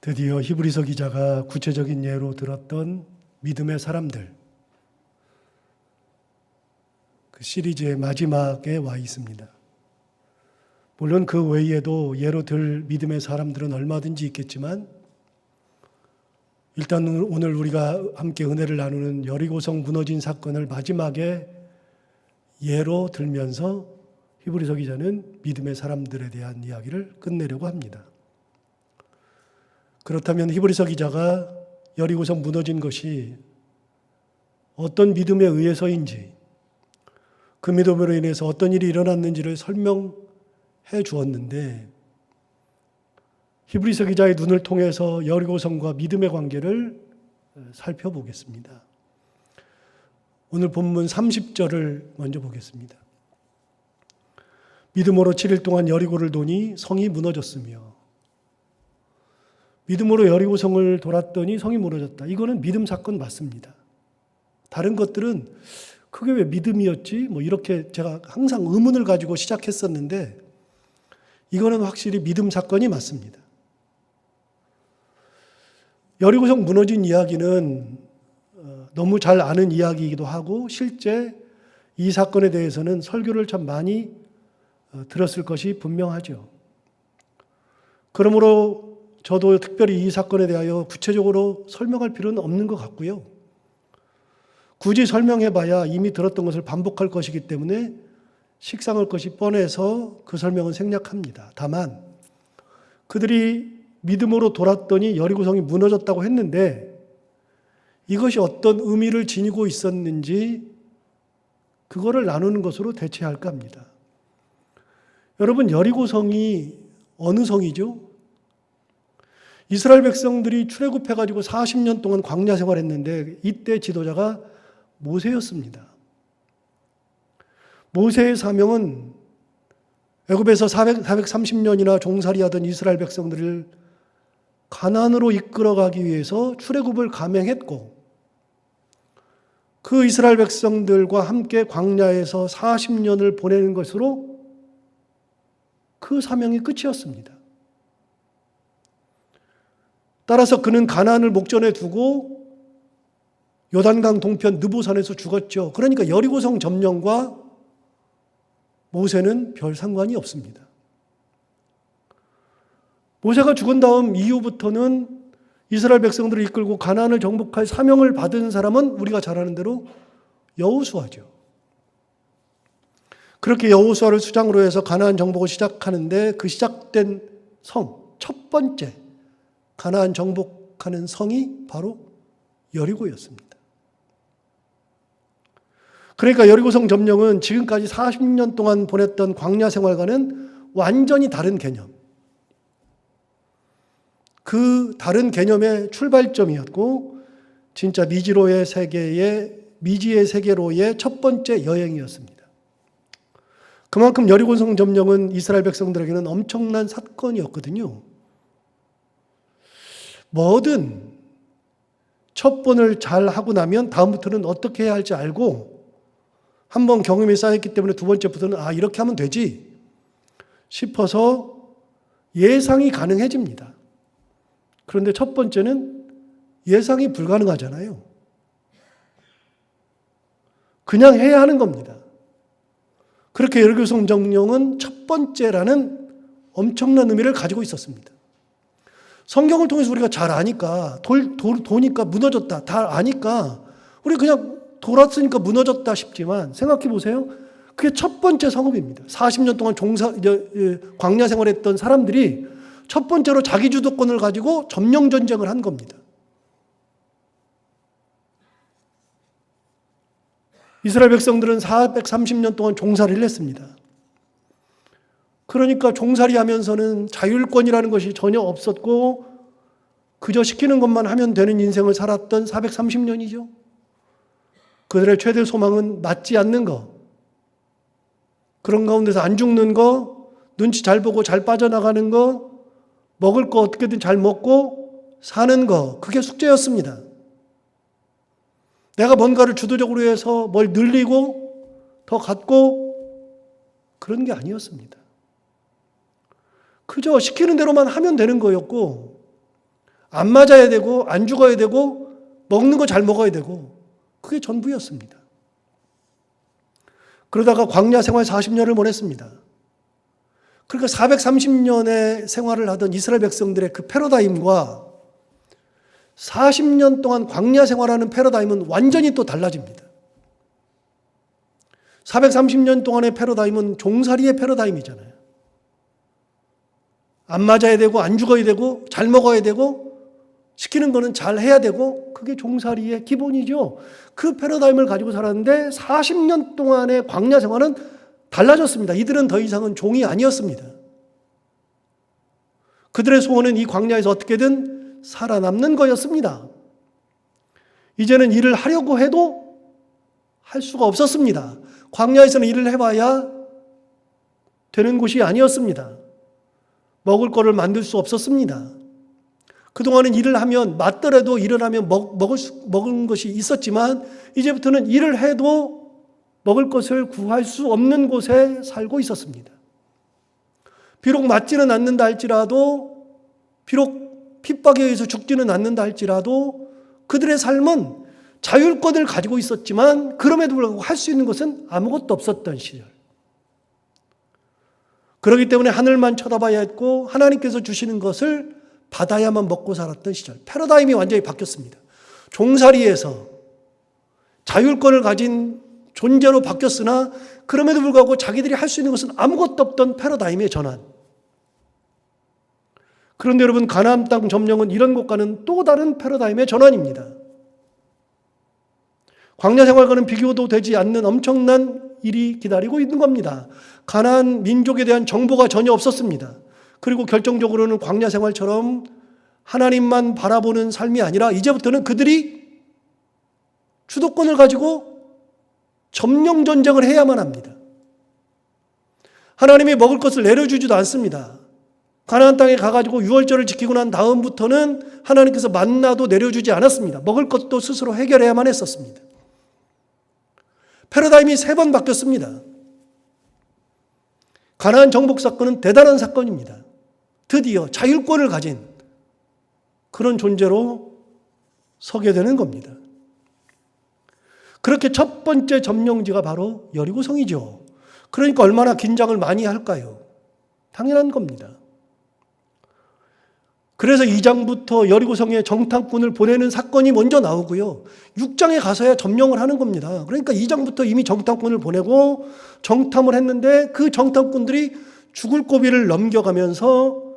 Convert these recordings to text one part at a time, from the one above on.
드디어 히브리서 기자가 구체적인 예로 들었던 믿음의 사람들, 그 시리즈의 마지막에 와 있습니다. 물론 그 외에도 예로 들 믿음의 사람들은 얼마든지 있겠지만 일단 오늘 우리가 함께 은혜를 나누는 여리고성 무너진 사건을 마지막에 예로 들면서 히브리서 기자는 믿음의 사람들에 대한 이야기를 끝내려고 합니다. 그렇다면 히브리서 기자가 여리고성 무너진 것이 어떤 믿음에 의해서인지, 그 믿음으로 인해서 어떤 일이 일어났는지를 설명해 주었는데, 히브리서 기자의 눈을 통해서 여리고성과 믿음의 관계를 살펴보겠습니다. 오늘 본문 30절을 먼저 보겠습니다. 믿음으로 7일 동안 여리고를 도니 성이 무너졌으며, 믿음으로 여리고성을 돌았더니 성이 무너졌다. 이거는 믿음 사건 맞습니다. 다른 것들은 그게 왜 믿음이었지? 이렇게 제가 항상 의문을 가지고 시작했었는데 이거는 확실히 믿음 사건이 맞습니다. 여리고성 무너진 이야기는 너무 잘 아는 이야기이기도 하고 실제 이 사건에 대해서는 설교를 참 많이 들었을 것이 분명하죠. 그러므로 저도 특별히 이 사건에 대하여 구체적으로 설명할 필요는 없는 것 같고요. 굳이 설명해봐야 이미 들었던 것을 반복할 것이기 때문에 식상할 것이 뻔해서 그 설명은 생략합니다. 다만 그들이 믿음으로 돌았더니 여리고성이 무너졌다고 했는데 이것이 어떤 의미를 지니고 있었는지 그거를 나누는 것으로 대체할까 합니다. 여러분, 여리고성이 어느 성이죠? 이스라엘 백성들이 출애굽해가지고 40년 동안 광야 생활했는데 이때 지도자가 모세였습니다. 모세의 사명은 애굽에서 430년이나 종살이하던 이스라엘 백성들을 가나안으로 이끌어가기 위해서 출애굽을 감행했고 그 이스라엘 백성들과 함께 광야에서 40년을 보내는 것으로 그 사명이 끝이었습니다. 따라서 그는 가나안을 목전에 두고 요단강 동편 느보산에서 죽었죠. 그러니까 여리고성 점령과 모세는 별 상관이 없습니다. 모세가 죽은 다음 이후부터는 이스라엘 백성들을 이끌고 가나안을 정복할 사명을 받은 사람은 우리가 잘 아는 대로 여호수아죠. 그렇게 여호수아를 수장으로 해서 가나안 정복을 시작하는데 그 시작된 성, 첫 번째 가나안 정복하는 성이 바로 여리고였습니다. 그러니까 여리고성 점령은 지금까지 40년 동안 보냈던 광야 생활과는 완전히 다른 개념. 그 다른 개념의 출발점이었고 진짜 미지의 세계로의 첫 번째 여행이었습니다. 그만큼 여리고성 점령은 이스라엘 백성들에게는 엄청난 사건이었거든요. 뭐든 첫 번을 잘 하고 나면 다음부터는 어떻게 해야 할지 알고 한번 경험이 쌓였기 때문에 두 번째부터는 이렇게 하면 되지 싶어서 예상이 가능해집니다. 그런데 첫 번째는 예상이 불가능하잖아요. 그냥 해야 하는 겁니다. 그렇게 여리고성 점령은 첫 번째라는 엄청난 의미를 가지고 있었습니다. 성경을 통해서 우리가 잘 아니까 도니까 무너졌다 다 아니까 우리 그냥 돌았으니까 무너졌다 싶지만 생각해 보세요. 그게 첫 번째 성읍입니다. 40년 동안 광야 생활했던 사람들이 첫 번째로 자기 주도권을 가지고 점령 전쟁을 한 겁니다. 이스라엘 백성들은 430년 동안 종살이를 했습니다. 그러니까 종살이 하면서는 자율권이라는 것이 전혀 없었고 그저 시키는 것만 하면 되는 인생을 살았던 430년이죠. 그들의 최대 소망은 맞지 않는 것, 그런 가운데서 안 죽는 것, 눈치 잘 보고 잘 빠져나가는 것, 먹을 거 어떻게든 잘 먹고 사는 것, 그게 숙제였습니다. 내가 뭔가를 주도적으로 해서 뭘 늘리고 더 갖고 그런 게 아니었습니다. 그저 시키는 대로만 하면 되는 거였고 안 맞아야 되고 안 죽어야 되고 먹는 거 잘 먹어야 되고 그게 전부였습니다. 그러다가 광야 생활 40년을 보냈습니다. 그러니까 430년의 생활을 하던 이스라엘 백성들의 그 패러다임과 40년 동안 광야 생활하는 패러다임은 완전히 또 달라집니다. 430년 동안의 패러다임은 종살이의 패러다임이잖아요. 안 맞아야 되고 안 죽어야 되고 잘 먹어야 되고 시키는 거는 잘 해야 되고 그게 종살이의 기본이죠. 그 패러다임을 가지고 살았는데 40년 동안의 광야 생활은 달라졌습니다. 이들은 더 이상은 종이 아니었습니다. 그들의 소원은 이 광야에서 어떻게든 살아남는 거였습니다. 이제는 일을 하려고 해도 할 수가 없었습니다. 광야에서는 일을 해봐야 되는 곳이 아니었습니다. 먹을 거를 만들 수 없었습니다. 그동안은 일을 하면 맞더라도 일을 하면 먹은 것이 있었지만 이제부터는 일을 해도 먹을 것을 구할 수 없는 곳에 살고 있었습니다. 비록 맞지는 않는다 할지라도 비록 핍박에 의해서 죽지는 않는다 할지라도 그들의 삶은 자율권을 가지고 있었지만 그럼에도 불구하고 할 수 있는 것은 아무것도 없었던 시절. 그렇기 때문에 하늘만 쳐다봐야 했고 하나님께서 주시는 것을 받아야만 먹고 살았던 시절. 패러다임이 완전히 바뀌었습니다. 종살이에서 자율권을 가진 존재로 바뀌었으나 그럼에도 불구하고 자기들이 할 수 있는 것은 아무것도 없던 패러다임의 전환. 그런데 여러분, 가나안 땅 점령은 이런 것과는 또 다른 패러다임의 전환입니다. 광야 생활과는 비교도 되지 않는 엄청난 일이 기다리고 있는 겁니다. 가나안 민족에 대한 정보가 전혀 없었습니다. 그리고 결정적으로는 광야 생활처럼 하나님만 바라보는 삶이 아니라 이제부터는 그들이 주도권을 가지고 점령 전쟁을 해야만 합니다. 하나님이 먹을 것을 내려주지도 않습니다. 가나안 땅에 가가지고 유월절을 지키고 난 다음부터는 하나님께서 만나도 내려주지 않았습니다. 먹을 것도 스스로 해결해야만 했었습니다. 패러다임이 3번 바뀌었습니다. 가나안 정복 사건은 대단한 사건입니다. 드디어 자율권을 가진 그런 존재로 서게 되는 겁니다. 그렇게 첫 번째 점령지가 바로 여리고성이죠. 그러니까 얼마나 긴장을 많이 할까요? 당연한 겁니다. 그래서 2장부터 여리고성에 정탐꾼을 보내는 사건이 먼저 나오고요. 6장에 가서야 점령을 하는 겁니다. 그러니까 2장부터 이미 정탐꾼을 보내고 정탐을 했는데 그 정탐꾼들이 죽을 고비를 넘겨가면서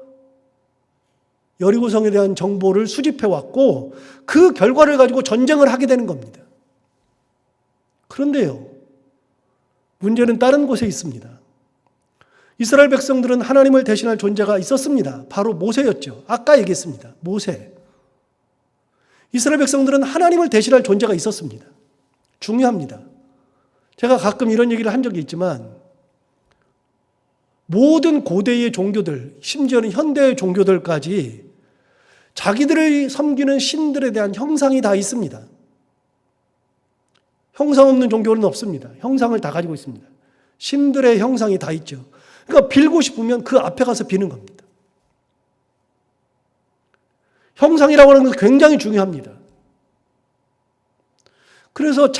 여리고성에 대한 정보를 수집해 왔고 그 결과를 가지고 전쟁을 하게 되는 겁니다. 그런데요, 문제는 다른 곳에 있습니다. 이스라엘 백성들은 하나님을 대신할 존재가 있었습니다. 바로 모세였죠. 아까 얘기했습니다. 모세. 이스라엘 백성들은 하나님을 대신할 존재가 있었습니다. 중요합니다. 제가 가끔 이런 얘기를 한 적이 있지만 모든 고대의 종교들, 심지어는 현대의 종교들까지 자기들이 섬기는 신들에 대한 형상이 다 있습니다. 형상 없는 종교는 없습니다. 형상을 다 가지고 있습니다. 신들의 형상이 다 있죠. 그러니까 빌고 싶으면 그 앞에 가서 비는 겁니다. 형상이라고 하는 것은 굉장히 중요합니다. 그래서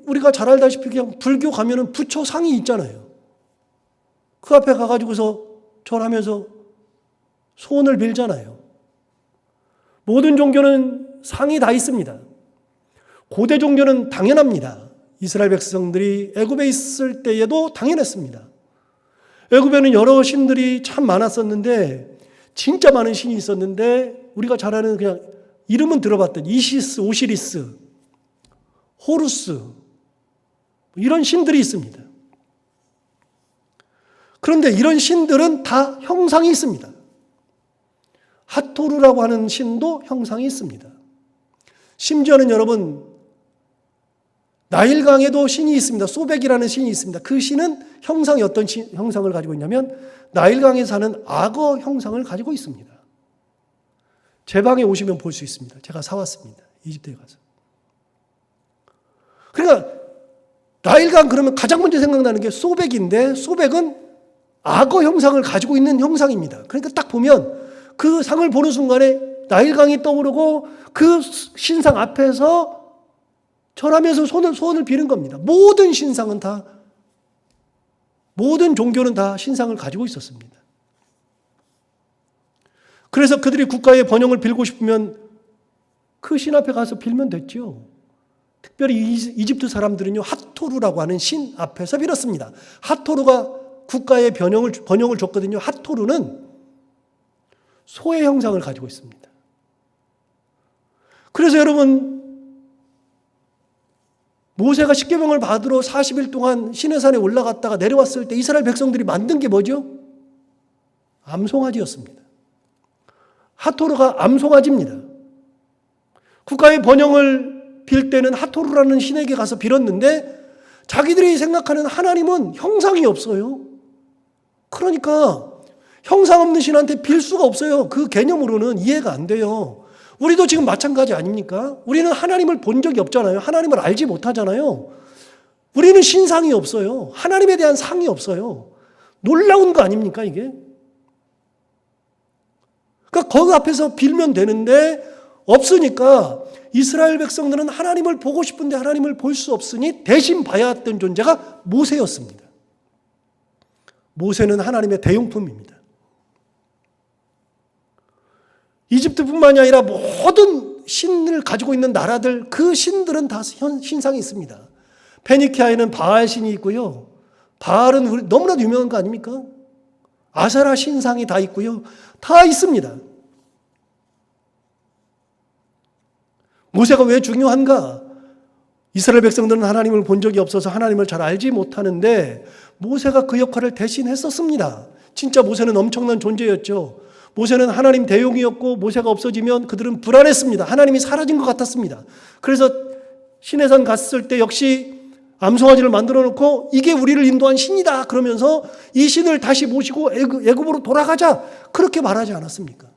우리가 잘 알다시피 그냥 불교 가면은 부처상이 있잖아요. 그 앞에 가가지고서 절하면서 소원을 빌잖아요. 모든 종교는 상이 다 있습니다. 고대 종교는 당연합니다. 이스라엘 백성들이 애굽에 있을 때에도 당연했습니다. 애굽에는 여러 신들이 참 많았었는데 진짜 많은 신이 있었는데 우리가 잘 아는 그냥 이름은 들어봤던 이시스, 오시리스, 호루스 이런 신들이 있습니다. 그런데 이런 신들은 다 형상이 있습니다. 하토르라고 하는 신도 형상이 있습니다. 심지어는 여러분 나일강에도 신이 있습니다. 소백이라는 신이 있습니다. 그 신은 형상이 어떤 형상을 가지고 있냐면 나일강에 사는 악어 형상을 가지고 있습니다. 제 방에 오시면 볼 수 있습니다. 제가 사왔습니다. 이집트에 가서. 그러니까 나일강 그러면 가장 먼저 생각나는 게 소백인데 소백은 악어 형상을 가지고 있는 형상입니다. 그러니까 딱 보면 그 상을 보는 순간에 나일강이 떠오르고 그 신상 앞에서 절하면서 소원을 비는 겁니다. 모든 신상은 다, 모든 종교는 다 신상을 가지고 있었습니다. 그래서 그들이 국가의 번영을 빌고 싶으면 그 신 앞에 가서 빌면 됐죠. 특별히 이집트 사람들은요, 하토르라고 하는 신 앞에서 빌었습니다. 하토르가 국가의 번영을 줬거든요. 하토르는 소의 형상을 가지고 있습니다. 그래서 여러분, 모세가 십계명을 받으러 40일 동안 시내산에 올라갔다가 내려왔을 때 이스라엘 백성들이 만든 게 뭐죠? 암송아지였습니다. 하토르가 암송아지입니다. 국가의 번영을 빌 때는 하토르라는 신에게 가서 빌었는데 자기들이 생각하는 하나님은 형상이 없어요. 그러니까 형상 없는 신한테 빌 수가 없어요. 그 개념으로는 이해가 안 돼요. 우리도 지금 마찬가지 아닙니까? 우리는 하나님을 본 적이 없잖아요. 하나님을 알지 못하잖아요. 우리는 신상이 없어요. 하나님에 대한 상이 없어요. 놀라운 거 아닙니까, 이게? 그러니까 거기 앞에서 빌면 되는데 없으니까 이스라엘 백성들은 하나님을 보고 싶은데 하나님을 볼 수 없으니 대신 봐야 했던 존재가 모세였습니다. 모세는 하나님의 대용품입니다. 이집트뿐만이 아니라 모든 신을 가지고 있는 나라들, 그 신들은 다 신상이 있습니다. 페니키아에는 바알 신이 있고요. 바알은 우리 너무나도 유명한 거 아닙니까? 아세라 신상이 다 있고요. 다 있습니다. 모세가 왜 중요한가? 이스라엘 백성들은 하나님을 본 적이 없어서 하나님을 잘 알지 못하는데 모세가 그 역할을 대신 했었습니다. 진짜 모세는 엄청난 존재였죠. 모세는 하나님 대용이었고 모세가 없어지면 그들은 불안했습니다. 하나님이 사라진 것 같았습니다. 그래서 시내산 갔을 때 역시 암송아지를 만들어 놓고 이게 우리를 인도한 신이다 그러면서 이 신을 다시 모시고 애굽으로 돌아가자 그렇게 말하지 않았습니까?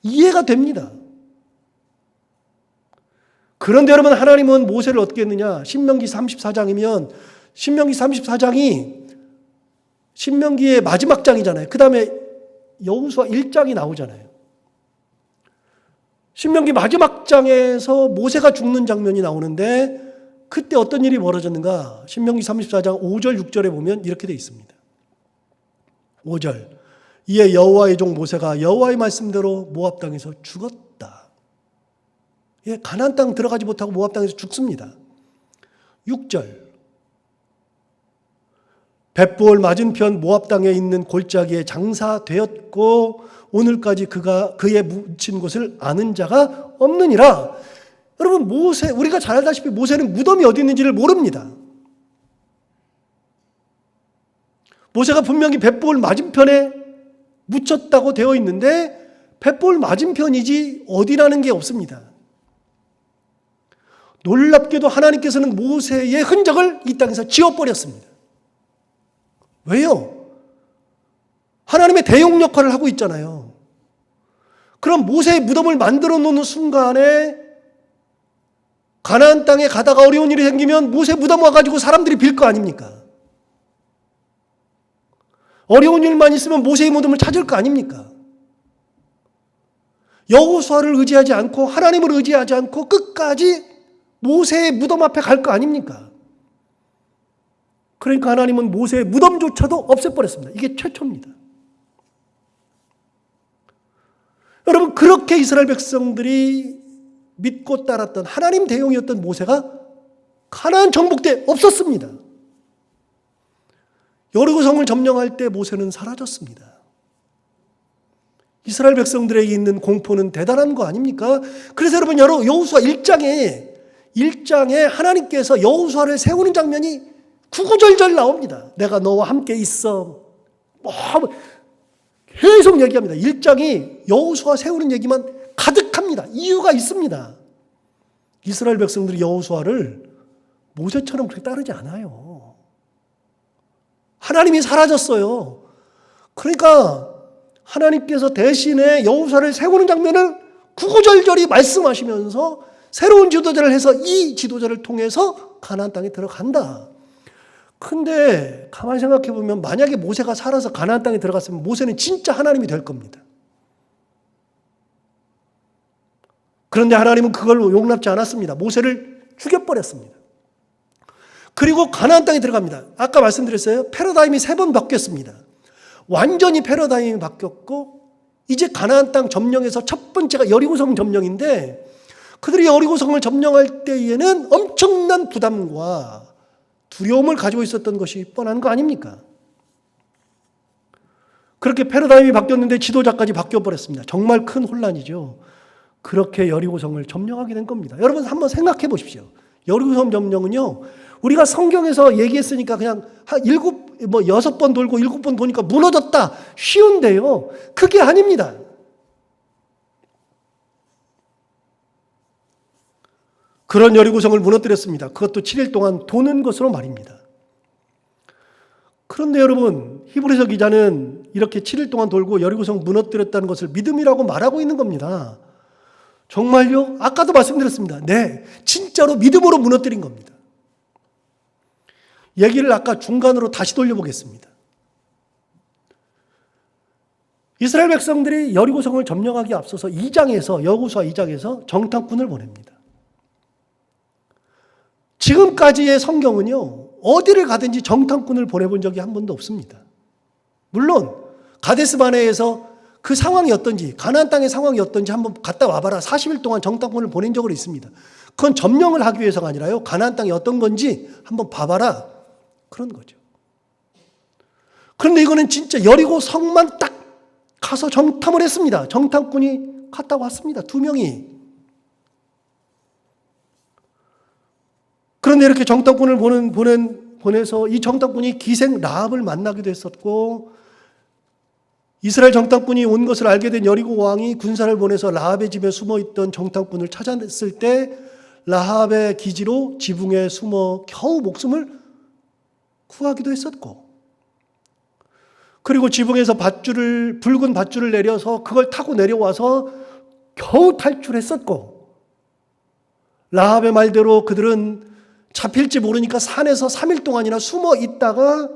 이해가 됩니다. 그런데 여러분, 하나님은 모세를 어떻게 했느냐? 신명기 34장이면 신명기 34장이 신명기의 마지막 장이잖아요. 그 다음에 여호수아 1장이 나오잖아요. 신명기 마지막 장에서 모세가 죽는 장면이 나오는데 그때 어떤 일이 벌어졌는가? 신명기 34장 5절 6절에 보면 이렇게 되어 있습니다. 5절, 이에 여호와의 종 모세가 여호와의 말씀대로 모압 땅에서 죽었다. 예, 가나안 땅 들어가지 못하고 모압 땅에서 죽습니다. 6절, 벳부올 맞은편 모압 땅에 있는 골짜기에 장사되었고 오늘까지 그의 묻힌 곳을 아는 자가 없느니라. 여러분, 모세, 우리가 잘 알다시피 모세는 무덤이 어디 있는지를 모릅니다. 모세가 분명히 벳부올 맞은편에 묻혔다고 되어 있는데 벳부올 맞은편이지 어디라는 게 없습니다. 놀랍게도 하나님께서는 모세의 흔적을 이 땅에서 지워버렸습니다. 왜요? 하나님의 대용 역할을 하고 있잖아요. 그럼 모세의 무덤을 만들어 놓는 순간에 가나안 땅에 가다가 어려운 일이 생기면 모세 무덤 와가지고 사람들이 빌 거 아닙니까? 어려운 일만 있으면 모세의 무덤을 찾을 거 아닙니까? 여호수아를 의지하지 않고 하나님을 의지하지 않고 끝까지 모세의 무덤 앞에 갈 거 아닙니까? 그러니까 하나님은 모세의 무덤조차도 없애버렸습니다. 이게 최초입니다. 여러분, 그렇게 이스라엘 백성들이 믿고 따랐던 하나님 대용이었던 모세가 가나안 정복 때 없었습니다. 여리고성을 점령할 때 모세는 사라졌습니다. 이스라엘 백성들에게 있는 공포는 대단한 거 아닙니까? 그래서 여러분, 여호수아 1장에 하나님께서 여호수아를 세우는 장면이 구구절절 나옵니다. 내가 너와 함께 있어. 계속 얘기합니다. 1장이 여호수아 세우는 얘기만 가득합니다. 이유가 있습니다. 이스라엘 백성들이 여호수아를 모세처럼 그렇게 따르지 않아요. 하나님이 사라졌어요. 그러니까 하나님께서 대신에 여호수아를 세우는 장면을 구구절절히 말씀하시면서 새로운 지도자를 해서 이 지도자를 통해서 가나안 땅에 들어간다. 근데 가만히 생각해 보면 만약에 모세가 살아서 가나안 땅에 들어갔으면 모세는 진짜 하나님이 될 겁니다. 그런데 하나님은 그걸 용납지 않았습니다. 모세를 죽여버렸습니다. 그리고 가나안 땅에 들어갑니다. 아까 말씀드렸어요. 패러다임이 3번 바뀌었습니다. 완전히 패러다임이 바뀌었고 이제 가나안 땅 점령에서 첫 번째가 여리고성 점령인데, 그들이 여리고성을 점령할 때에는 엄청난 부담과 두려움을 가지고 있었던 것이 뻔한 거 아닙니까? 그렇게 패러다임이 바뀌었는데 지도자까지 바뀌어버렸습니다. 정말 큰 혼란이죠. 그렇게 여리고성을 점령하게 된 겁니다. 여러분 한번 생각해 보십시오. 여리고성 점령은요, 우리가 성경에서 얘기했으니까 그냥 한 6번 돌고 7번 도니까 무너졌다, 쉬운데요. 그게 아닙니다. 그런 여리고성을 무너뜨렸습니다. 그것도 7일 동안 도는 것으로 말입니다. 그런데 여러분, 히브리서 기자는 이렇게 7일 동안 돌고 여리고성 무너뜨렸다는 것을 믿음이라고 말하고 있는 겁니다. 정말요? 아까도 말씀드렸습니다. 네, 진짜로 믿음으로 무너뜨린 겁니다. 얘기를 아까 중간으로 다시 돌려보겠습니다. 이스라엘 백성들이 여리고성을 점령하기 앞서서 2장에서, 여호수아 2장에서 정탐꾼을 보냅니다. 지금까지의 성경은요, 어디를 가든지 정탐꾼을 보내본 적이 한 번도 없습니다. 물론 가데스 바네에서 그 상황이 어떤지, 가나안 땅의 상황이 어떤지 한번 갔다 와봐라, 40일 동안 정탐꾼을 보낸 적은 있습니다. 그건 점령을 하기 위해서가 아니라요, 가나안 땅이 어떤 건지 한번 봐봐라, 그런 거죠. 그런데 이거는 진짜 여리고 성만 딱 가서 정탐을 했습니다. 정탐꾼이 갔다 왔습니다. 2명이. 그런데 이렇게 정탐꾼을 보내서 이 정탐꾼이 기생 라합을 만나기도 했었고, 이스라엘 정탐꾼이 온 것을 알게 된 여리고 왕이 군사를 보내서 라합의 집에 숨어있던 정탐꾼을 찾아냈을 때 라합의 기지로 지붕에 숨어 겨우 목숨을 구하기도 했었고, 그리고 지붕에서 붉은 밧줄을 내려서 그걸 타고 내려와서 겨우 탈출했었고, 라합의 말대로 그들은 잡힐지 모르니까 산에서 3일 동안이나 숨어 있다가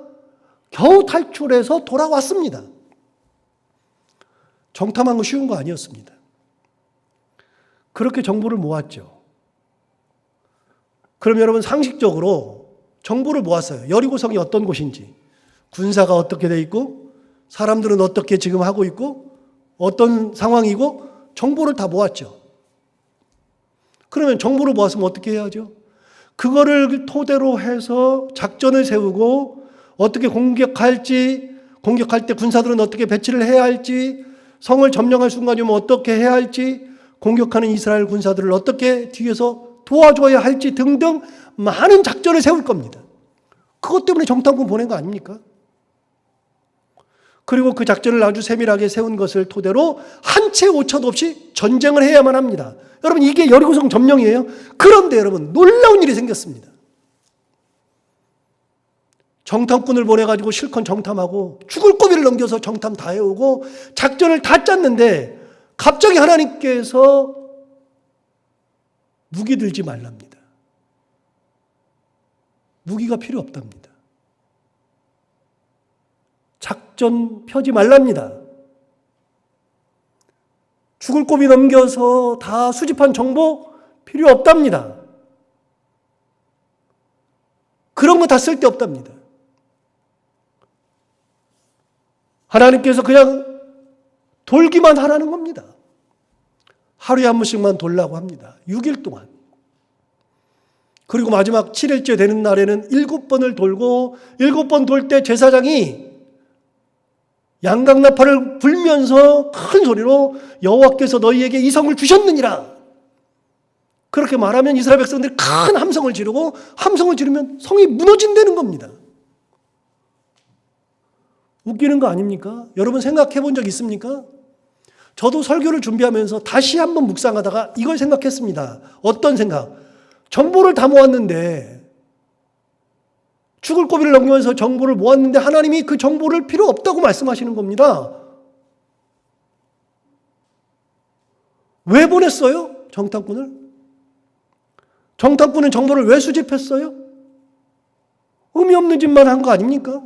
겨우 탈출해서 돌아왔습니다. 정탐한 거 쉬운 거 아니었습니다. 그렇게 정보를 모았죠. 그럼 여러분 상식적으로 정보를 모았어요. 여리고성이 어떤 곳인지, 군사가 어떻게 돼 있고, 사람들은 어떻게 지금 하고 있고, 어떤 상황이고, 정보를 다 모았죠. 그러면 정보를 모았으면 어떻게 해야죠? 그거를 토대로 해서 작전을 세우고, 어떻게 공격할지, 공격할 때 군사들은 어떻게 배치를 해야 할지, 성을 점령할 순간이 오면 어떻게 해야 할지, 공격하는 이스라엘 군사들을 어떻게 뒤에서 도와줘야 할지 등등 많은 작전을 세울 겁니다. 그것 때문에 정탐꾼 보낸 거 아닙니까? 그리고 그 작전을 아주 세밀하게 세운 것을 토대로 한 채 오차도 없이 전쟁을 해야만 합니다. 여러분, 이게 여리고성 점령이에요. 그런데 여러분, 놀라운 일이 생겼습니다. 정탐꾼을 보내가지고 실컷 정탐하고 죽을 고비를 넘겨서 정탐 다 해오고 작전을 다 짰는데 갑자기 하나님께서 무기 들지 말랍니다. 무기가 필요 없답니다. 작전 펴지 말랍니다. 죽을 고비 넘겨서 다 수집한 정보 필요 없답니다. 그런 거 다 쓸데없답니다. 하나님께서 그냥 돌기만 하라는 겁니다. 하루에 한 번씩만 돌라고 합니다. 6일 동안. 그리고 마지막 7일째 되는 날에는 7번을 돌고, 7번 돌 때 제사장이 양강나팔을 불면서 큰 소리로 여호와께서 너희에게 이 성을 주셨느니라, 그렇게 말하면 이스라엘 백성들이 큰 함성을 지르고, 함성을 지르면 성이 무너진다는 겁니다. 웃기는 거 아닙니까? 여러분 생각해 본 적 있습니까? 저도 설교를 준비하면서 다시 한번 묵상하다가 이걸 생각했습니다. 어떤 생각? 정보를 다 모았는데, 죽을 고비를 넘기면서 정보를 모았는데 하나님이 그 정보를 필요 없다고 말씀하시는 겁니다. 왜 보냈어요? 정탐꾼을? 정탐꾼은 정보를 왜 수집했어요? 의미 없는 짓만 한 거 아닙니까?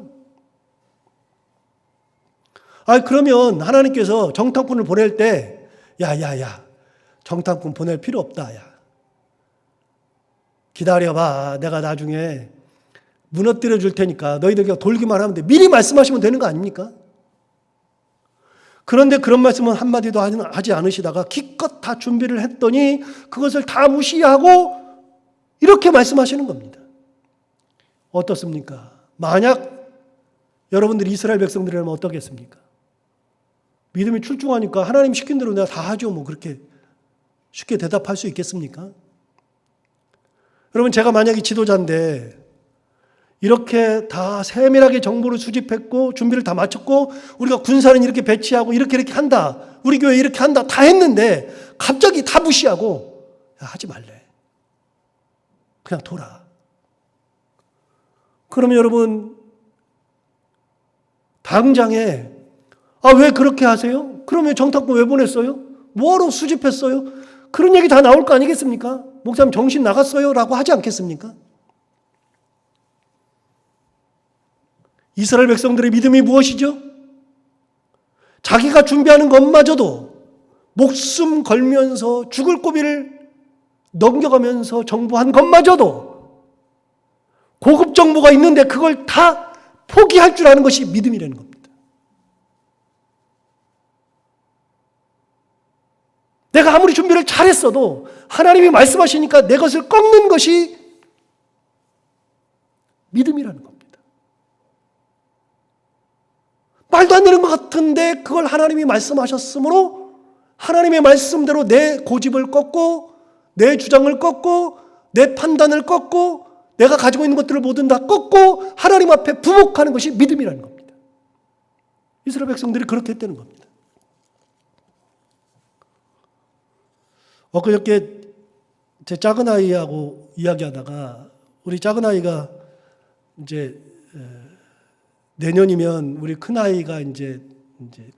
그러면 하나님께서 정탐꾼을 보낼 때, 야, 정탐꾼 보낼 필요 없다. 야. 기다려봐. 내가 나중에 무너뜨려 줄 테니까 너희들 그냥 돌기만 하면 돼. 미리 말씀하시면 되는 거 아닙니까? 그런데 그런 말씀은 한마디도 하지 않으시다가 기껏 다 준비를 했더니 그것을 다 무시하고 이렇게 말씀하시는 겁니다. 어떻습니까? 만약 여러분들이 이스라엘 백성들이라면 어떻겠습니까? 믿음이 출중하니까 하나님 시킨 대로 내가 다 하죠. 뭐 그렇게 쉽게 대답할 수 있겠습니까? 여러분, 제가 만약에 지도자인데 이렇게 다 세밀하게 정보를 수집했고 준비를 다 마쳤고 우리가 군사는 이렇게 배치하고 이렇게 한다. 우리 교회 이렇게 한다. 다 했는데 갑자기 다 무시하고 야, 하지 말래. 그냥 둬라. 그러면 여러분 당장에 왜 그렇게 하세요? 그러면 정탐꾼 왜 보냈어요? 뭐하러 수집했어요? 그런 얘기 다 나올 거 아니겠습니까? 목사님 정신 나갔어요? 라고 하지 않겠습니까? 이스라엘 백성들의 믿음이 무엇이죠? 자기가 준비하는 것마저도 목숨 걸면서 죽을 고비를 넘겨가면서 정보한 것마저도 고급 정보가 있는데 그걸 다 포기할 줄 아는 것이 믿음이라는 겁니다. 내가 아무리 준비를 잘했어도 하나님이 말씀하시니까 내 것을 꺾는 것이 믿음이라는 겁니다. 말도 안 되는 것 같은데 그걸 하나님이 말씀하셨으므로 하나님의 말씀대로 내 고집을 꺾고 내 주장을 꺾고 내 판단을 꺾고 내가 가지고 있는 것들을 모두 다 꺾고 하나님 앞에 부복하는 것이 믿음이라는 겁니다. 이스라엘 백성들이 그렇게 했다는 겁니다. 엊그저께 제 작은 아이하고 이야기하다가 우리 작은 아이가 이제 내년이면 우리 큰 아이가 이제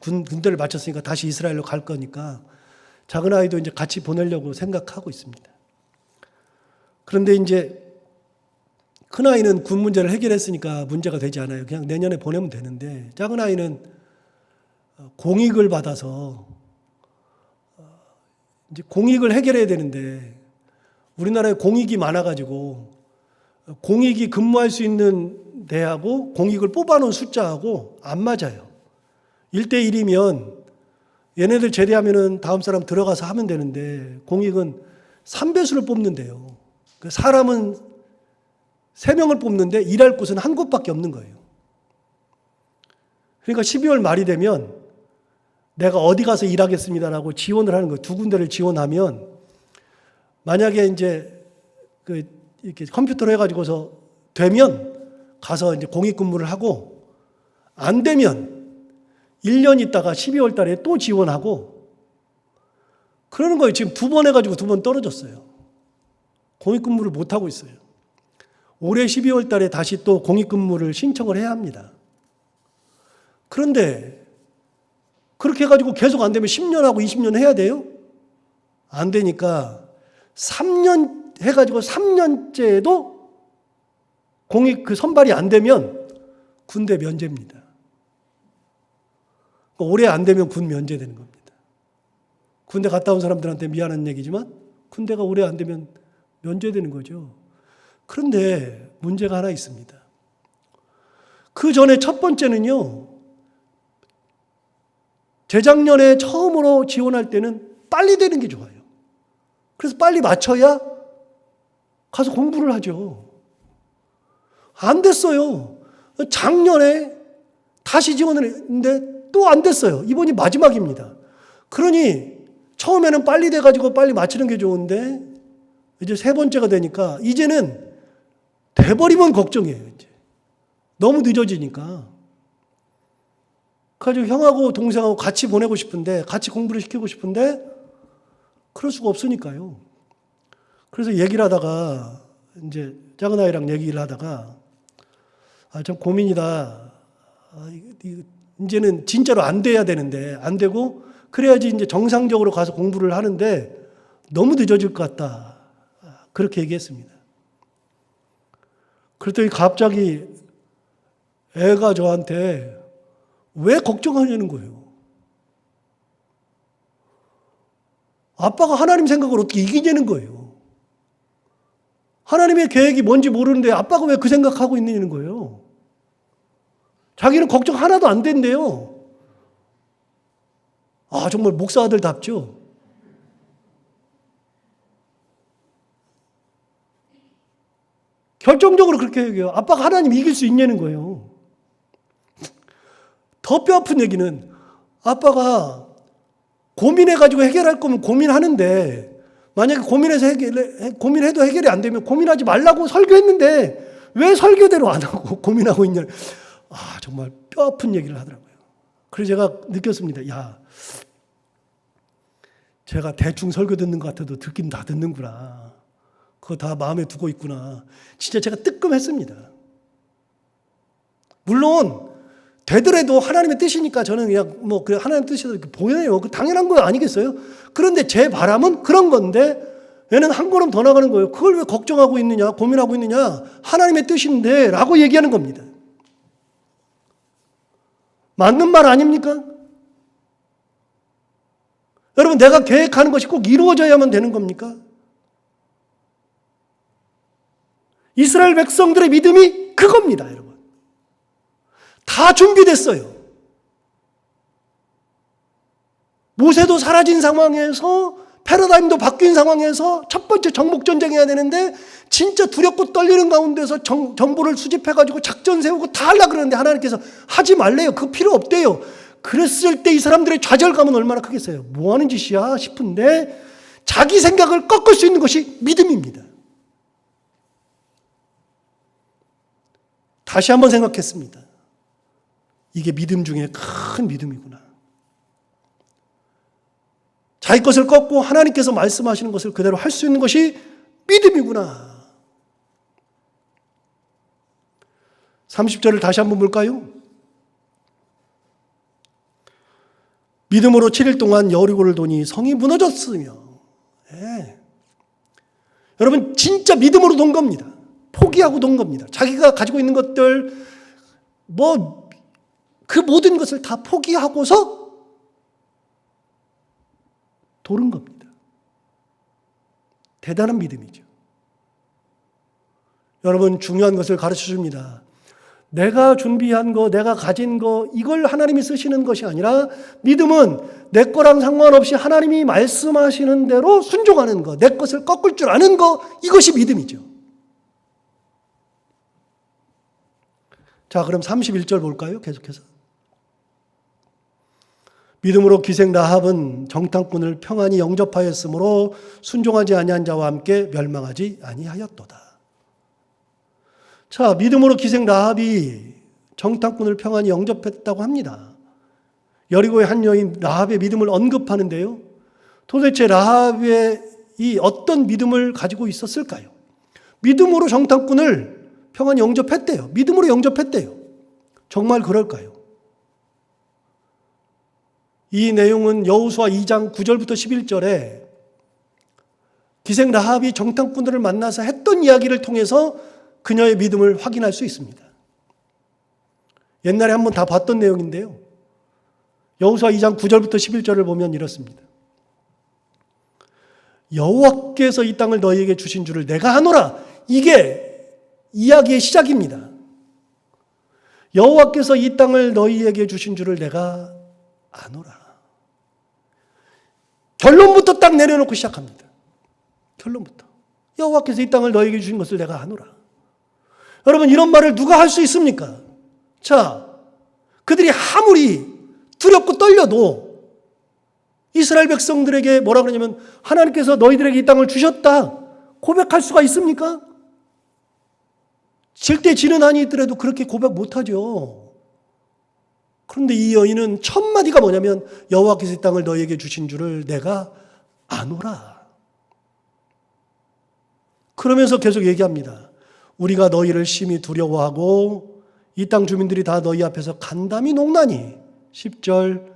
군대를 마쳤으니까 다시 이스라엘로 갈 거니까 작은 아이도 이제 같이 보내려고 생각하고 있습니다. 그런데 이제 큰 아이는 군 문제를 해결했으니까 문제가 되지 않아요. 그냥 내년에 보내면 되는데 작은 아이는 공익을 받아서 이제 공익을 해결해야 되는데 우리나라에 공익이 많아가지고 공익이 근무할 수 있는 대하고 공익을 뽑아놓은 숫자하고 안 맞아요. 1대1이면 얘네들 제대하면은 다음 사람 들어가서 하면 되는데 공익은 3배수를 뽑는데요. 사람은 3명을 뽑는데 일할 곳은 한 곳밖에 없는 거예요. 그러니까 12월 말이 되면 내가 어디 가서 일하겠습니다라고 지원을 하는 거예요. 2군데를 지원하면 만약에 이제 이렇게 컴퓨터로 해가지고서 되면 가서 이제 공익 근무를 하고 안 되면 1년 있다가 12월 달에 또 지원하고 그러는 거예요. 지금 2번 해가지고 2번 떨어졌어요. 공익 근무를 못 하고 있어요. 올해 12월 달에 다시 또 공익 근무를 신청을 해야 합니다. 그런데 그렇게 해가지고 계속 안 되면 10년하고 20년 해야 돼요? 안 되니까 3년 해가지고 3년째도 공익 선발이 안 되면 군대 면제입니다. 올해 안 되면 군 면제되는 겁니다. 군대 갔다 온 사람들한테 미안한 얘기지만 군대가 올해 안 되면 면제되는 거죠. 그런데 문제가 하나 있습니다. 그 전에 첫 번째는요. 재작년에 처음으로 지원할 때는 빨리 되는 게 좋아요. 그래서 빨리 맞춰야 가서 공부를 하죠. 안 됐어요. 작년에 다시 지원을 했는데 또 안 됐어요. 이번이 마지막입니다. 그러니 처음에는 빨리 돼가지고 빨리 맞추는 게 좋은데 이제 3번째가 되니까 이제는 돼버리면 걱정이에요. 이제 너무 늦어지니까. 그래가지고 형하고 동생하고 같이 보내고 싶은데 같이 공부를 시키고 싶은데 그럴 수가 없으니까요. 그래서 얘기를 하다가 이제 작은 아이랑 얘기를 하다가 참 고민이다. 이제는 진짜로 안 돼야 되는데 안 되고 그래야지 이제 정상적으로 가서 공부를 하는데 너무 늦어질 것 같다. 그렇게 얘기했습니다. 그랬더니 갑자기 애가 저한테 왜 걱정하냐는 거예요. 아빠가 하나님 생각을 어떻게 이기냐는 거예요. 하나님의 계획이 뭔지 모르는데 아빠가 왜 그 생각하고 있느냐는 거예요. 자기는 걱정 하나도 안 된대요. 아, 정말 목사 아들답죠. 결정적으로 그렇게 얘기해요. 아빠가 하나님 이길 수 있냐는 거예요. 더 뼈아픈 얘기는 아빠가 고민해가지고 해결할 거면 고민하는데 만약에 고민해도 해결이 안 되면 고민하지 말라고 설교했는데 왜 설교대로 안 하고 고민하고 있냐. 아, 정말 뼈아픈 얘기를 하더라고요. 그래서 제가 느꼈습니다. 야, 제가 대충 설교 듣는 것 같아도 듣긴 다 듣는구나. 그거 다 마음에 두고 있구나. 진짜 제가 뜨끔했습니다. 물론 되더라도 하나님의 뜻이니까 저는 그냥 뭐 하나님의 뜻이 보여요. 그 당연한 거 아니겠어요? 그런데 제 바람은 그런 건데 얘는 한 걸음 더 나가는 거예요. 그걸 왜 걱정하고 있느냐, 고민하고 있느냐, 하나님의 뜻인데 라고 얘기하는 겁니다. 맞는 말 아닙니까? 여러분, 내가 계획하는 것이 꼭 이루어져야만 되는 겁니까? 이스라엘 백성들의 믿음이 그겁니다, 여러분. 다 준비됐어요. 모세도 사라진 상황에서, 패러다임도 바뀐 상황에서 첫 번째 정복전쟁 해야 되는데 진짜 두렵고 떨리는 가운데서 정보를 수집해가지고 작전 세우고 다 하려고 그러는데 하나님께서 하지 말래요. 그거 필요 없대요. 그랬을 때 이 사람들의 좌절감은 얼마나 크겠어요. 뭐 하는 짓이야 싶은데 자기 생각을 꺾을 수 있는 것이 믿음입니다. 다시 한번 생각했습니다. 이게 믿음 중에 큰 믿음이구나. 자기 것을 꺾고 하나님께서 말씀하시는 것을 그대로 할 수 있는 것이 믿음이구나. 30절을 다시 한번 볼까요? 믿음으로 7일 동안 여리고를 도니 성이 무너졌으며. 네. 여러분, 진짜 믿음으로 돈 겁니다. 포기하고 돈 겁니다. 자기가 가지고 있는 것들, 그 모든 것을 다 포기하고서 도른 겁니다. 대단한 믿음이죠. 여러분, 중요한 것을 가르쳐 줍니다. 내가 준비한 거, 내가 가진 거, 이걸 하나님이 쓰시는 것이 아니라 믿음은 내 거랑 상관없이 하나님이 말씀하시는 대로 순종하는 거, 내 것을 꺾을 줄 아는 거, 이것이 믿음이죠. 자, 그럼 31절 볼까요? 계속해서. 믿음으로 기생 라합은 정탐꾼을 평안히 영접하였으므로 순종하지 아니한 자와 함께 멸망하지 아니하였도다. 자, 믿음으로 기생 라합이 정탐꾼을 평안히 영접했다고 합니다. 여리고의 한 여인 라합의 믿음을 언급하는데요. 도대체 라합의 이 어떤 믿음을 가지고 있었을까요? 믿음으로 정탐꾼을 평안히 영접했대요. 믿음으로 영접했대요. 정말 그럴까요? 이 내용은 여호수아 2장 9절부터 11절에 기생 라합이 정탐꾼들을 만나서 했던 이야기를 통해서 그녀의 믿음을 확인할 수 있습니다. 옛날에 한번 다 봤던 내용인데요. 여호수아 2장 9절부터 11절을 보면 이렇습니다. 여호와께서 이 땅을 너희에게 주신 줄을 내가 아노라. 이게 이야기의 시작입니다. 여호와께서 이 땅을 너희에게 주신 줄을 내가 아노라. 결론부터 딱 내려놓고 시작합니다. 결론부터. 여호와께서 이 땅을 너희에게 주신 것을 내가 아노라. 여러분, 이런 말을 누가 할 수 있습니까? 자, 그들이 아무리 두렵고 떨려도 이스라엘 백성들에게 뭐라 그러냐면 하나님께서 너희들에게 이 땅을 주셨다 고백할 수가 있습니까? 질 때 지는 한이 있더라도 그렇게 고백 못하죠. 그런데 이 여인은 첫 마디가 뭐냐면 여호와께서 이 땅을 너희에게 주신 줄을 내가 아노라. 그러면서 계속 얘기합니다. 우리가 너희를 심히 두려워하고 이 땅 주민들이 다 너희 앞에서 간담이 녹나니 10절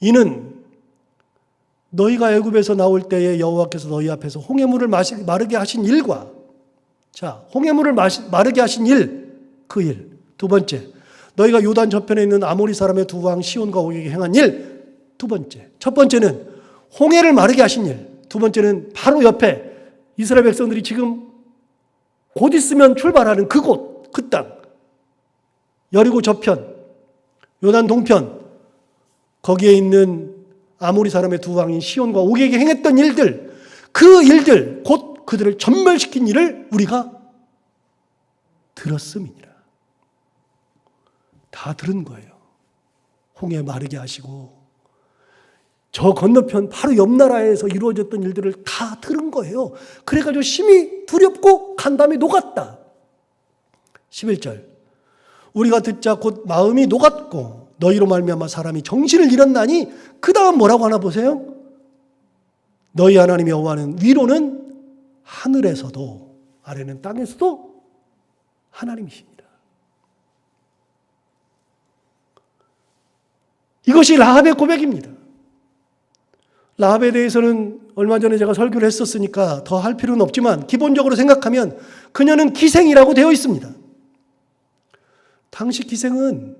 이는 너희가 애굽에서 나올 때에 여호와께서 너희 앞에서 홍해물을 마르게 하신 일과 자, 홍해물을 마르게 하신 일, 그 일. 두 번째, 너희가 요단 저편에 있는 아모리 사람의 두 왕 시온과 오게게 행한 일. 두 번째. 첫 번째는 홍해를 마르게 하신 일. 두 번째는 바로 옆에 이스라엘 백성들이 지금 곧 있으면 출발하는 그곳, 그 땅, 여리고 저편, 요단 동편, 거기에 있는 아모리 사람의 두 왕인 시온과 옥에게 행했던 일들, 그 일들, 곧 그들을 전멸시킨 일을 우리가 들었음이니라. 다 들은 거예요. 홍해 마르게 하시고 저 건너편 바로 옆 나라에서 이루어졌던 일들을 다 들은 거예요. 그래가지고 심히 두렵고 간담이 녹았다. 11절 우리가 듣자 곧 마음이 녹았고 너희로 말미암아 사람이 정신을 잃었나니 그 다음 뭐라고 하나 보세요. 너희 하나님 여호와는 위로는 하늘에서도 아래는 땅에서도 하나님이십니다. 이것이 라합의 고백입니다. 라합에 대해서는 얼마 전에 제가 설교를 했었으니까 더 할 필요는 없지만 기본적으로 생각하면 그녀는 기생이라고 되어 있습니다. 당시 기생은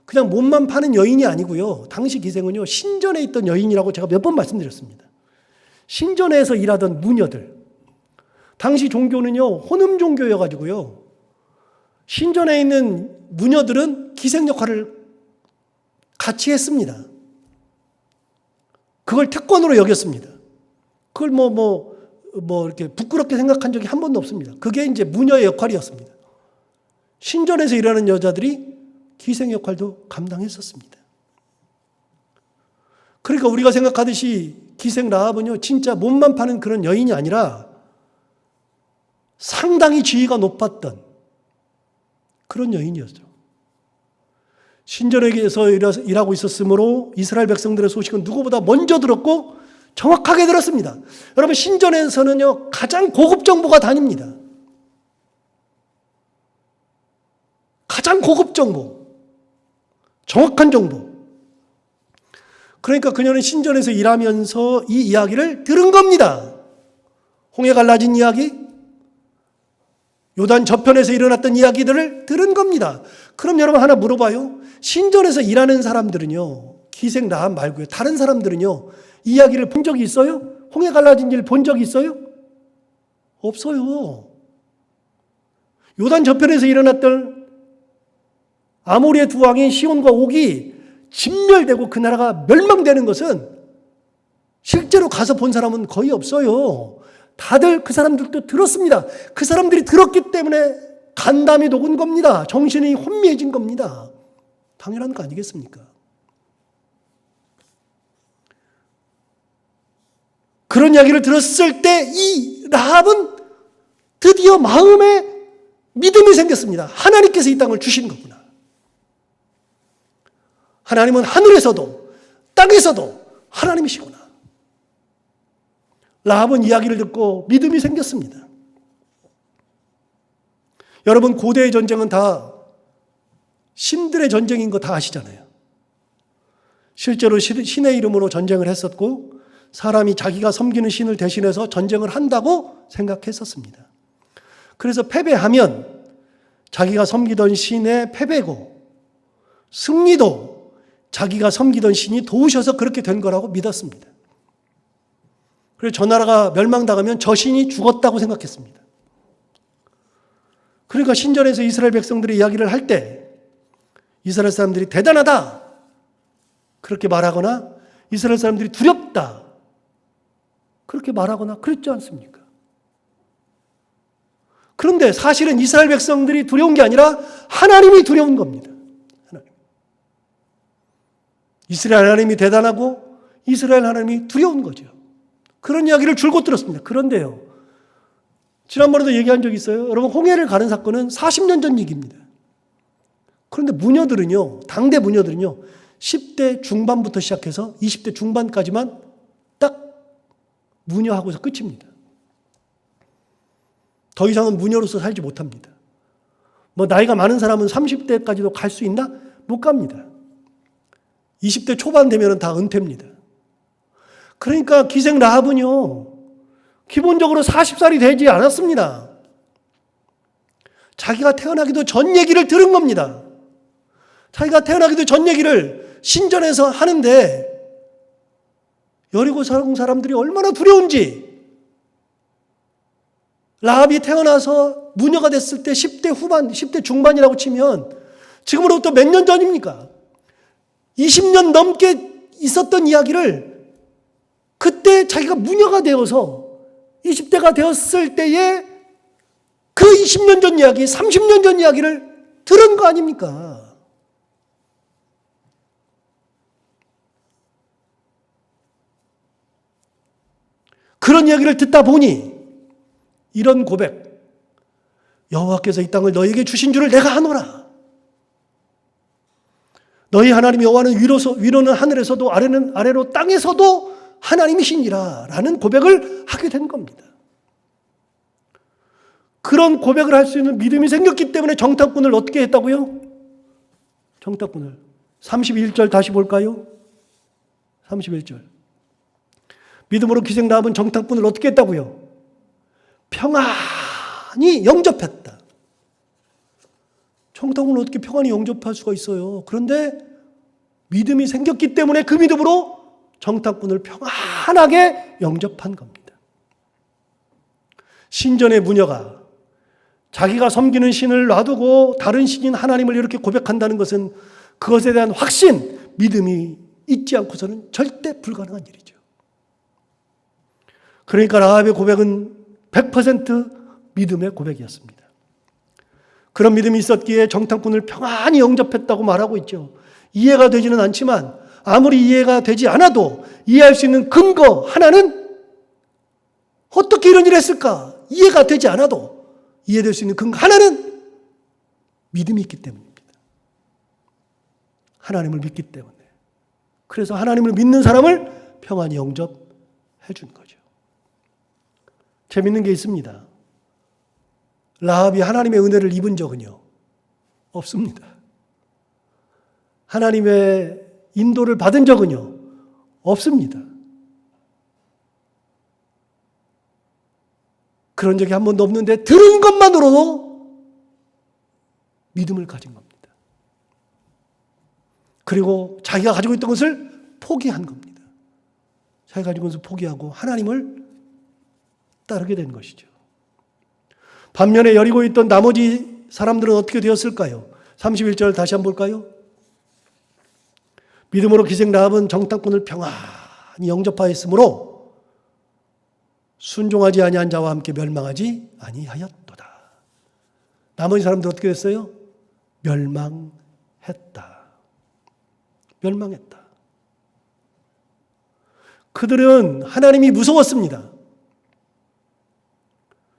그냥 몸만 파는 여인이 아니고요. 당시 기생은요, 신전에 있던 여인이라고 제가 몇 번 말씀드렸습니다. 신전에서 일하던 무녀들. 당시 종교는요, 혼음 종교여가지고요. 신전에 있는 무녀들은 기생 역할을 같이 했습니다. 그걸 특권으로 여겼습니다. 그걸 이렇게 부끄럽게 생각한 적이 한 번도 없습니다. 그게 이제 무녀의 역할이었습니다. 신전에서 일하는 여자들이 기생 역할도 감당했었습니다. 그러니까 우리가 생각하듯이 기생 라합은요, 진짜 몸만 파는 그런 여인이 아니라 상당히 지위가 높았던 그런 여인이었죠. 신전에서 일하고 있었으므로 이스라엘 백성들의 소식은 누구보다 먼저 들었고 정확하게 들었습니다. 여러분, 신전에서는요, 가장 고급 정보가 다닙니다. 가장 고급 정보, 정확한 정보. 그러니까 그녀는 신전에서 일하면서 이 이야기를 들은 겁니다. 홍해 갈라진 이야기, 요단 저편에서 일어났던 이야기들을 들은 겁니다. 그럼 여러분 하나 물어봐요. 신전에서 일하는 사람들은요, 기생 라합 말고요, 다른 사람들은요, 이 이야기를 본 적이 있어요? 홍해 갈라진 일 본 적이 있어요? 없어요. 요단 저편에서 일어났던 아모리의 두 왕인 시온과 옥이 진멸되고 그 나라가 멸망되는 것은 실제로 가서 본 사람은 거의 없어요. 다들 그 사람들도 들었습니다. 그 사람들이 들었기 때문에 간담이 녹은 겁니다. 정신이 혼미해진 겁니다. 당연한 거 아니겠습니까? 그런 이야기를 들었을 때 이 라합은 드디어 마음에 믿음이 생겼습니다. 하나님께서 이 땅을 주신 거구나. 하나님은 하늘에서도 땅에서도 하나님이시구나. 라합은 이야기를 듣고 믿음이 생겼습니다. 여러분, 고대의 전쟁은 다 신들의 전쟁인 거 다 아시잖아요. 실제로 신의 이름으로 전쟁을 했었고 사람이 자기가 섬기는 신을 대신해서 전쟁을 한다고 생각했었습니다. 그래서 패배하면 자기가 섬기던 신의 패배고 승리도 자기가 섬기던 신이 도우셔서 그렇게 된 거라고 믿었습니다. 그래서 저 나라가 멸망당하면 저 신이 죽었다고 생각했습니다. 그러니까 신전에서 이스라엘 백성들의 이야기를 할 때 이스라엘 사람들이 대단하다 그렇게 말하거나 이스라엘 사람들이 두렵다 그렇게 말하거나 그랬지 않습니까? 그런데 사실은 이스라엘 백성들이 두려운 게 아니라 하나님이 두려운 겁니다. 하나님. 이스라엘 하나님이 대단하고 이스라엘 하나님이 두려운 거죠. 그런 이야기를 줄곧 들었습니다. 그런데요, 지난번에도 얘기한 적이 있어요. 여러분, 홍해를 가는 사건은 40년 전 얘기입니다. 그런데 무녀들은요, 당대 무녀들은요, 10대 중반부터 시작해서 20대 중반까지만 딱 무녀하고서 끝입니다. 더 이상은 무녀로서 살지 못합니다. 나이가 많은 사람은 30대까지도 갈 수 있나? 못 갑니다. 20대 초반 되면 다 은퇴입니다. 그러니까 기생 라합은요, 기본적으로 40살이 되지 않았습니다. 자기가 태어나기도 전 얘기를 들은 겁니다. 자기가 태어나기도 전 얘기를 신전에서 하는데 여리고 사람들이 얼마나 두려운지, 라합이 태어나서 무녀가 됐을 때 10대 후반, 10대 중반이라고 치면 지금으로부터 몇 년 전입니까? 20년 넘게 있었던 이야기를 그때 자기가 무녀가 되어서 20대가 되었을 때에 그 20년 전 이야기, 30년 전 이야기를 들은 거 아닙니까? 그런 이야기를 듣다 보니 이런 고백, 여호와께서 이 땅을 너에게 주신 줄을 내가 아노라. 너희 하나님 여호와는 위로는 하늘에서도 아래로 땅에서도 하나님이시니라 라는 고백을 하게 된 겁니다. 그런 고백을 할 수 있는 믿음이 생겼기 때문에 정탐꾼을 어떻게 했다고요? 정탐꾼을 31절 다시 볼까요? 31절. 믿음으로 기생 라합은 정탐꾼을 어떻게 했다고요? 평안히 영접했다. 정탐꾼을 어떻게 평안히 영접할 수가 있어요? 그런데 믿음이 생겼기 때문에 그 믿음으로 정탐꾼을 평안하게 영접한 겁니다. 신전의 무녀가 자기가 섬기는 신을 놔두고 다른 신인 하나님을 이렇게 고백한다는 것은 그것에 대한 확신, 믿음이 있지 않고서는 절대 불가능한 일이죠. 그러니까 라합의 고백은 100% 믿음의 고백이었습니다. 그런 믿음이 있었기에 정탐꾼을 평안히 영접했다고 말하고 있죠. 이해가 되지는 않지만 아무리 이해가 되지 않아도 이해할 수 있는 근거 하나는 어떻게 이런 일을 했을까? 이해가 되지 않아도 이해될 수 있는 근거 하나는 믿음이 있기 때문입니다. 하나님을 믿기 때문에. 그래서 하나님을 믿는 사람을 평안히 영접해 준 거죠. 재밌는 게 있습니다. 라합이 하나님의 은혜를 입은 적은요? 없습니다. 하나님의 인도를 받은 적은요? 없습니다. 그런 적이 한 번도 없는데 들은 것만으로도 믿음을 가진 겁니다. 그리고 자기가 가지고 있던 것을 포기한 겁니다. 자기가 가지고 있는 것을 포기하고 하나님을 따르게 된 것이죠. 반면에 여리고에 있던 나머지 사람들은 어떻게 되었을까요? 31절 다시 한번 볼까요? 믿음으로 기생 라합은 정탐꾼을 평안히 영접하였으므로 순종하지 아니한 자와 함께 멸망하지 아니하였도다. 나머지 사람들 어떻게 됐어요? 멸망했다. 멸망했다. 그들은 하나님이 무서웠습니다.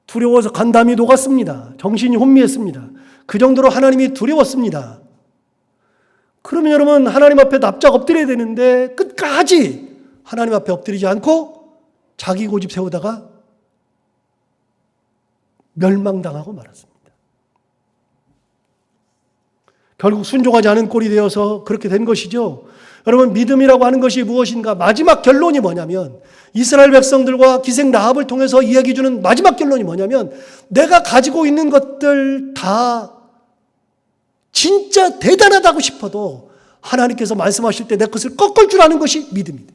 두려워서 간담이 녹았습니다. 정신이 혼미했습니다. 그 정도로 하나님이 두려웠습니다. 그러면 여러분 하나님 앞에 납작 엎드려야 되는데 끝까지 하나님 앞에 엎드리지 않고 자기 고집 세우다가 멸망당하고 말았습니다. 결국 순종하지 않은 꼴이 되어서 그렇게 된 것이죠. 여러분 믿음이라고 하는 것이 무엇인가? 마지막 결론이 뭐냐면 이스라엘 백성들과 기생 라합을 통해서 이야기해 주는 마지막 결론이 뭐냐면 내가 가지고 있는 것들 다 진짜 대단하다고 싶어도 하나님께서 말씀하실 때 내 것을 꺾을 줄 아는 것이 믿음이다.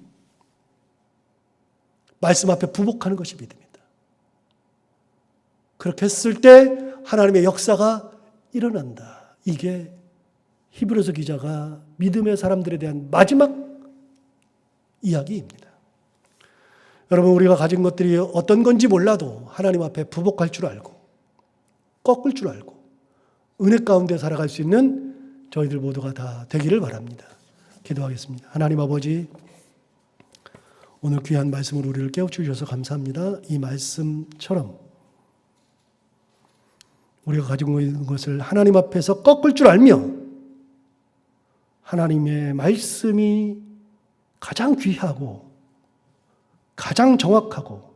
말씀 앞에 부복하는 것이 믿음이다. 그렇게 했을 때 하나님의 역사가 일어난다. 이게 히브리서 기자가 믿음의 사람들에 대한 마지막 이야기입니다. 여러분 우리가 가진 것들이 어떤 건지 몰라도 하나님 앞에 부복할 줄 알고 꺾을 줄 알고 은혜 가운데 살아갈 수 있는 저희들 모두가 다 되기를 바랍니다. 기도하겠습니다. 하나님 아버지, 오늘 귀한 말씀으로 우리를 깨우쳐주셔서 감사합니다. 이 말씀처럼 우리가 가지고 있는 것을 하나님 앞에서 꺾을 줄 알며 하나님의 말씀이 가장 귀하고 가장 정확하고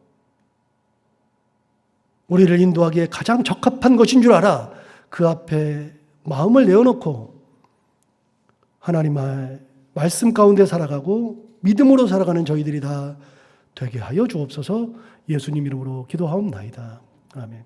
우리를 인도하기에 가장 적합한 것인 줄 알아 그 앞에 마음을 내어놓고 하나님의 말씀 가운데 살아가고 믿음으로 살아가는 저희들이 다 되게 하여 주옵소서. 예수님 이름으로 기도하옵나이다. 아멘.